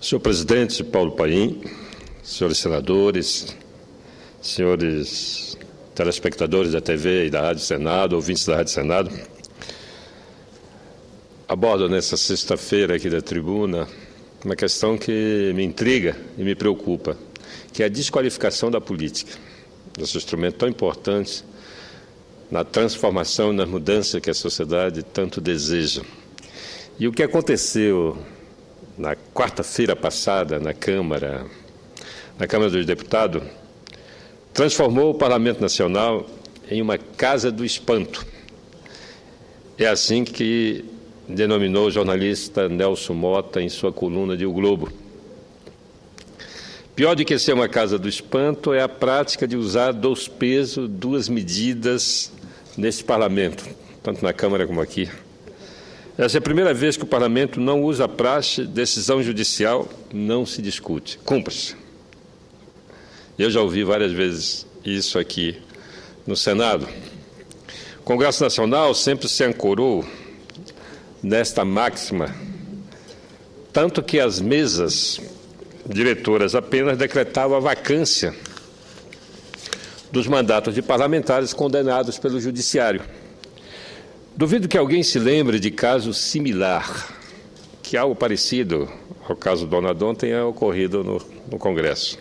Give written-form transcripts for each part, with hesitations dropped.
Senhor presidente Paulo Paim, senhores senadores, senhores telespectadores da TV e da Rádio Senado, ouvintes da Rádio Senado, abordo nessa sexta-feira aqui da tribuna uma questão que me intriga e me preocupa, que é a desqualificação da política, esse instrumento tão importante na transformação e nas mudanças que a sociedade tanto deseja. E o que aconteceu na quarta-feira passada na Câmara dos Deputados, transformou o Parlamento Nacional em uma casa do espanto. É assim que denominou o jornalista Nelson Mota em sua coluna de O Globo. Pior do que ser uma casa do espanto é a prática de usar dois pesos, duas medidas nesse Parlamento, tanto na Câmara como aqui. Essa é a primeira vez que o Parlamento não usa a praxe, decisão judicial não se discute, cumpre-se. Eu já ouvi várias vezes isso aqui no Senado. O Congresso Nacional sempre se ancorou nesta máxima, tanto que as mesas diretoras apenas decretavam a vacância dos mandatos de parlamentares condenados pelo Judiciário. Duvido que alguém se lembre de caso similar, que algo parecido ao caso Donadon tenha ocorrido no Congresso.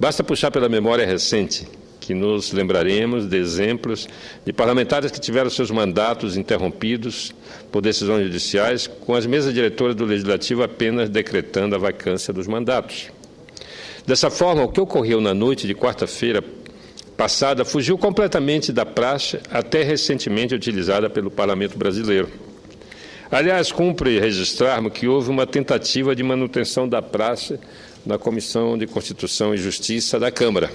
Basta puxar pela memória recente, que nos lembraremos de exemplos de parlamentares que tiveram seus mandatos interrompidos por decisões judiciais, com as mesas diretoras do Legislativo apenas decretando a vacância dos mandatos. Dessa forma, o que ocorreu na noite de quarta-feira passada fugiu completamente da praxe até recentemente utilizada pelo Parlamento brasileiro. Aliás, cumpre registrarmos que houve uma tentativa de manutenção da praxe na Comissão de Constituição e Justiça da Câmara.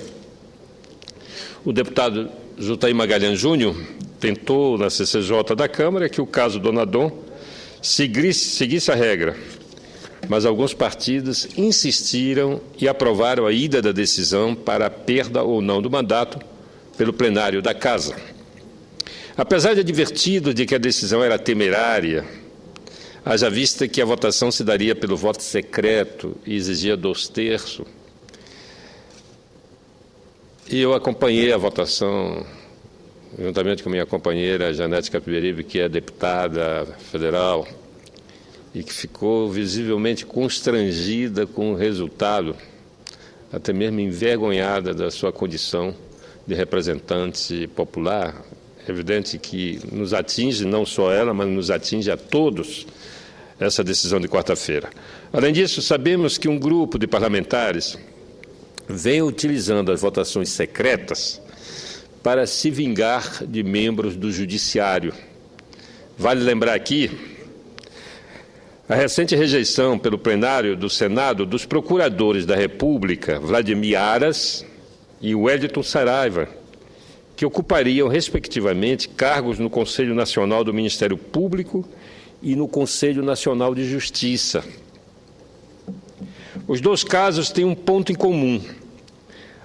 O deputado Jutaí Magalhães Júnior tentou na CCJ da Câmara que o caso Donadon seguisse a regra, mas alguns partidos insistiram e aprovaram a ida da decisão para a perda ou não do mandato pelo plenário da Casa. Apesar de advertido de que a decisão era temerária, haja vista que a votação se daria pelo voto secreto e exigia 2/3, e eu acompanhei a votação juntamente com minha companheira Janete Capiberibe, que é deputada federal, e que ficou visivelmente constrangida com o resultado, até mesmo envergonhada da sua condição de representante popular. É evidente que nos atinge, não só ela, mas nos atinge a todos, essa decisão de quarta-feira. Além disso, sabemos que um grupo de parlamentares vem utilizando as votações secretas para se vingar de membros do Judiciário. Vale lembrar aqui a recente rejeição pelo plenário do Senado dos procuradores da República, Vladimir Aras e Wellington Saraiva, que ocupariam, respectivamente, cargos no Conselho Nacional do Ministério Público e no Conselho Nacional de Justiça. Os dois casos têm um ponto em comum.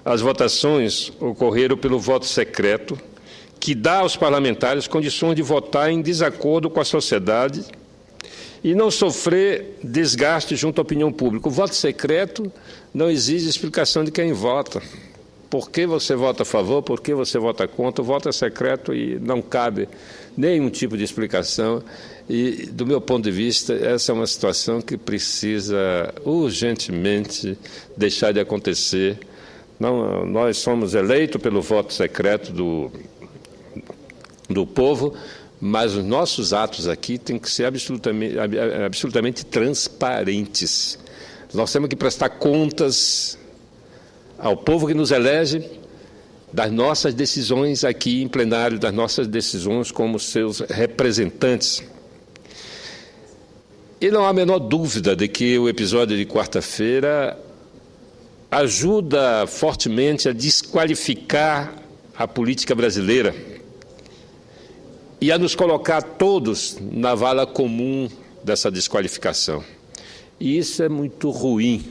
As votações ocorreram pelo voto secreto, que dá aos parlamentares condições de votar em desacordo com a sociedade e não sofrer desgaste junto à opinião pública. O voto secreto não exige explicação de quem vota. Por que você vota a favor, por que você vota contra? O voto é secreto e não cabe nenhum tipo de explicação. E, do meu ponto de vista, essa é uma situação que precisa urgentemente deixar de acontecer. Não, nós somos eleitos pelo voto secreto do povo, mas os nossos atos aqui têm que ser absolutamente transparentes. Nós temos que prestar contas ao povo que nos elege das nossas decisões aqui em plenário, das nossas decisões como seus representantes. E não há a menor dúvida de que o episódio de quarta-feira ajuda fortemente a desqualificar a política brasileira e a nos colocar todos na vala comum dessa desqualificação. E isso é muito ruim,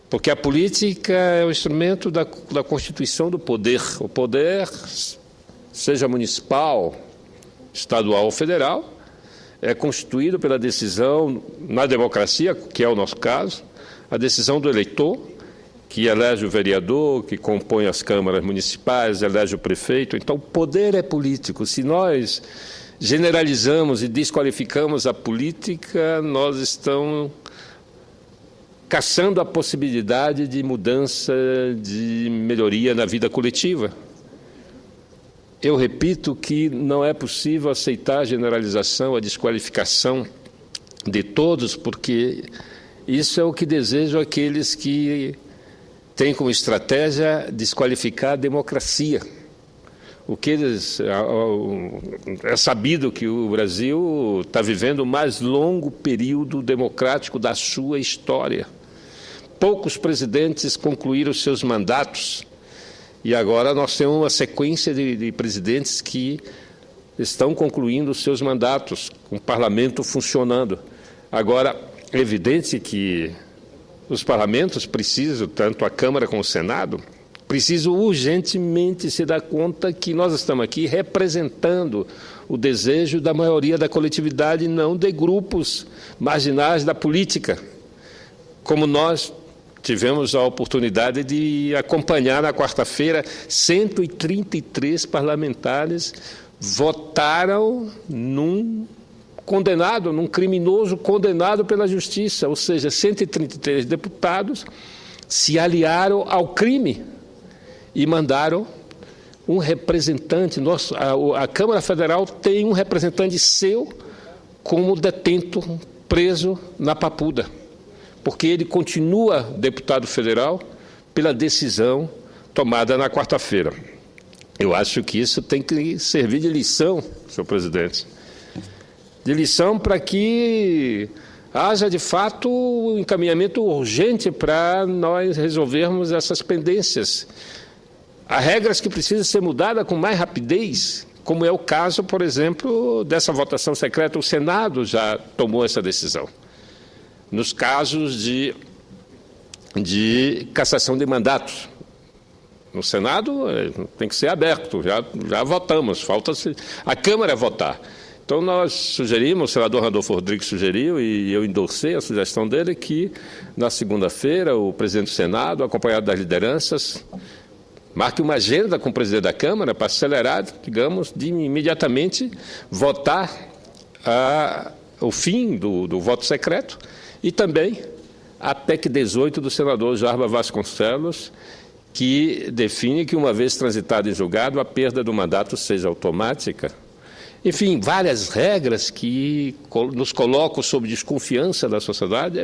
porque a política é o instrumento da constituição do poder. O poder, seja municipal, estadual ou federal, é constituído pela decisão, na democracia, que é o nosso caso, a decisão do eleitor, que elege o vereador, que compõe as câmaras municipais, elege o prefeito. Então, o poder é político. Se nós generalizamos e desqualificamos a política, nós estamos caçando a possibilidade de mudança, de melhoria na vida coletiva. Eu repito que não é possível aceitar a generalização, a desqualificação de todos, porque isso é o que desejam aqueles que têm como estratégia desqualificar a democracia. O que é sabido que o Brasil está vivendo o mais longo período democrático da sua história. Poucos presidentes concluíram seus mandatos e agora nós temos uma sequência de presidentes que estão concluindo os seus mandatos, com o parlamento funcionando. Agora, é evidente que os parlamentos precisam, tanto a Câmara como o Senado, precisam urgentemente se dar conta que nós estamos aqui representando o desejo da maioria da coletividade, não de grupos marginais da política, como nós tivemos a oportunidade de acompanhar na quarta-feira. 133 parlamentares votaram num criminoso condenado pela justiça, ou seja, 133 deputados se aliaram ao crime e mandaram um representante. A Câmara Federal tem um representante seu como detento, preso na Papuda, porque ele continua deputado federal pela decisão tomada na quarta-feira. Eu acho que isso tem que servir de lição, senhor presidente, de lição para que haja, de fato, um encaminhamento urgente para nós resolvermos essas pendências. Há regras que precisam ser mudadas com mais rapidez, como é o caso, por exemplo, dessa votação secreta. O Senado já tomou essa decisão. Nos casos de cassação de mandatos, no Senado tem que ser aberto, já votamos, falta a Câmara votar. Então, nós sugerimos, o senador Randolfo Rodrigues sugeriu, e eu endossei a sugestão dele, que na segunda-feira o presidente do Senado, acompanhado das lideranças, marque uma agenda com o presidente da Câmara para acelerar, digamos, de imediatamente votar o fim do voto secreto e também a PEC 18 do senador Jarbas Vasconcelos, que define que, uma vez transitado em julgado, a perda do mandato seja automática. Enfim, várias regras que nos colocam sob desconfiança da sociedade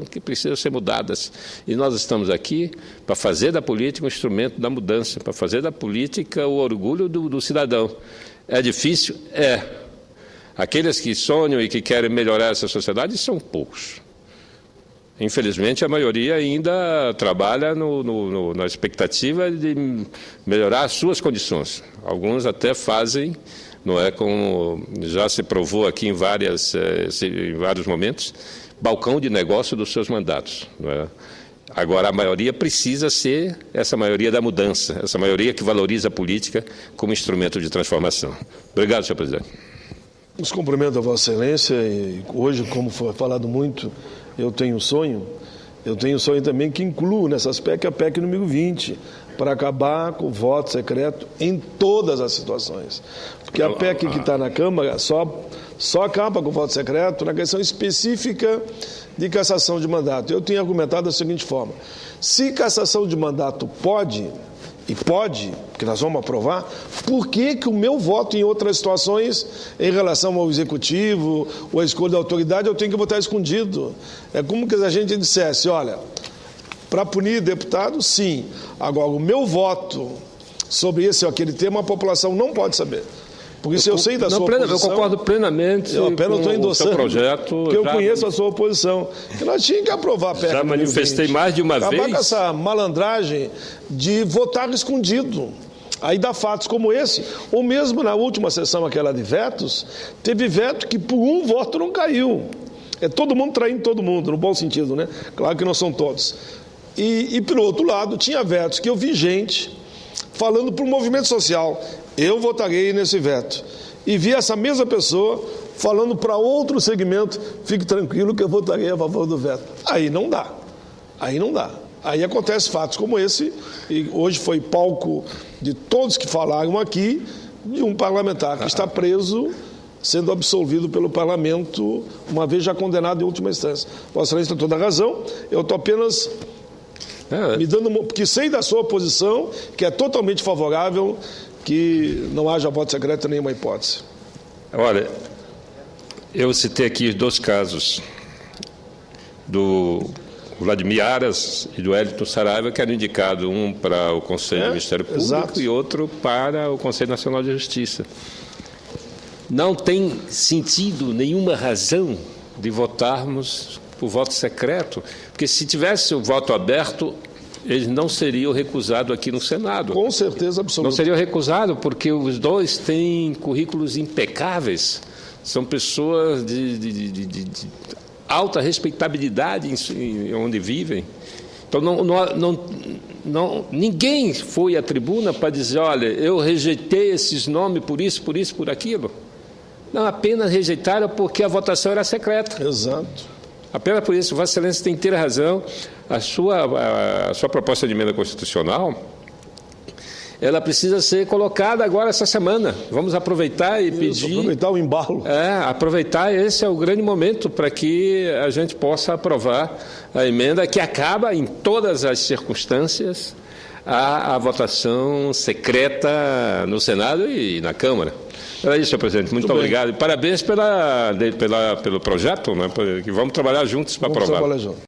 que precisam ser mudadas. E nós estamos aqui para fazer da política um instrumento da mudança, para fazer da política o orgulho do cidadão. É difícil? É. Aqueles que sonham e que querem melhorar essa sociedade são poucos. Infelizmente, a maioria ainda trabalha na expectativa de melhorar as suas condições. Alguns até fazem, não é, como já se provou aqui em vários momentos, balcão de negócio dos seus mandatos. Não é? Agora, a maioria precisa ser essa maioria da mudança, essa maioria que valoriza a política como instrumento de transformação. Obrigado, senhor presidente. Os cumprimento a Vossa Excelência, e hoje, como foi falado muito, eu tenho um sonho também que incluo nessas PEC a PEC número 20, para acabar com o voto secreto em todas as situações. Porque a PEC que está na Câmara só acaba com o voto secreto na questão específica de cassação de mandato. Eu tenho argumentado da seguinte forma: se cassação de mandato pode, porque nós vamos aprovar, por que o meu voto em outras situações, em relação ao executivo, ou a escolha da autoridade, eu tenho que votar escondido? É como que a gente dissesse, olha, para punir deputado, sim. Agora, o meu voto sobre esse ou aquele tema, a população não pode saber. Porque se eu sei da sua posição... Eu concordo plenamente eu apenas estou endossando, projeto. Porque eu conheço a sua oposição. Que nós tínhamos que aprovar a PEC. Já manifestei mais de uma vez. Acabar com essa malandragem de votar escondido. Aí dá fatos como esse. Ou mesmo na última sessão, aquela de vetos, teve veto que por um voto não caiu. É todo mundo traindo todo mundo, no bom sentido, né? Claro que não são todos. E pelo outro lado, tinha vetos que eu vi gente falando para o movimento social: eu votarei nesse veto. E vi essa mesma pessoa falando para outro segmento, fique tranquilo que eu votarei a favor do veto. Aí não dá. Aí acontecem fatos como esse, e hoje foi palco de todos que falaram aqui, de um parlamentar que está preso, sendo absolvido pelo parlamento, uma vez já condenado em última instância. Vossa Excelência tem toda a razão, eu estou apenas me dando, porque sei da sua posição, que é totalmente favorável que não haja voto secreto em nenhuma hipótese. Olha, eu citei aqui 2 casos do Vladimir Aras e do Wellington Saraiva, que eram indicados, um para o Conselho do Ministério Público, exato, e outro para o Conselho Nacional de Justiça. Não tem sentido nenhuma razão de votarmos por voto secreto, porque se tivesse o voto aberto, eles não seriam recusados aqui no Senado. Com certeza absoluta. Não seriam recusados, porque os 2 têm currículos impecáveis, são pessoas de alta respeitabilidade em onde vivem. Então, ninguém foi à tribuna para dizer, olha, eu rejeitei esses nomes por isso, por aquilo. Não, apenas rejeitaram porque a votação era secreta. Exato. Apenas por isso, Vossa Excelência tem inteira razão. A sua proposta de emenda constitucional, ela precisa ser colocada agora essa semana. Vamos aproveitar e pedir... Aproveitar o embalo. Aproveitar, esse é o grande momento para que a gente possa aprovar a emenda que acaba, em todas as circunstâncias, a votação secreta no Senado e na Câmara. Era isso, senhor presidente. Muito obrigado. E parabéns pelo projeto, né? Que vamos trabalhar juntos para aprovar.